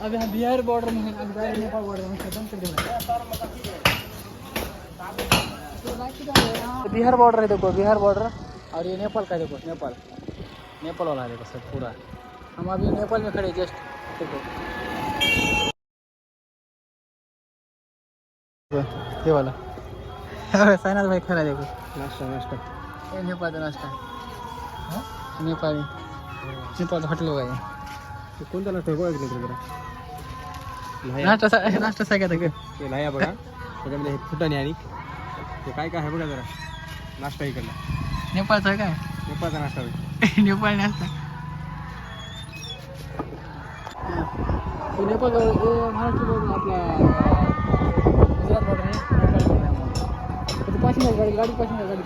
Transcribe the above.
अभी हम बिहार बॉर्डर में हैं, अभी जाएंगे नेपाल बॉर्डर में, खत्म कर देंगे। बिहार बॉर्डर है, देखो बिहार बॉर्डर, और ये नेपाल का, देखो नेपाल, नेपाल वाला है देखो सर पूरा। हम अभी नेपाल में खड़े जस्ट, देखो ये वाला। साइनाथ भाई खड़ा है, देखो नाश्ता नाश्ता ये नेपाल का नाश्ता है, नेपाली नेपाल हॉटेल होगा ये। कोणता नाश्ता बघा की जरा नाश्ता काय काय ते लाया बघा त्याच्यामध्ये हे फुटाणे आणि ते काय काय आहे बघा जरा नाश्ता इकडला नेपाळचा आहे काय? नेपाळचा नाश्ता होईल नेपाळ नाश्ता, नेपाळ महाराष्ट्र बॉर्डर, आपला गुजरात बॉर्डर आहे, नेपाळ बॉर्डर आहे. पासिंग गाडी पासिंग गाडी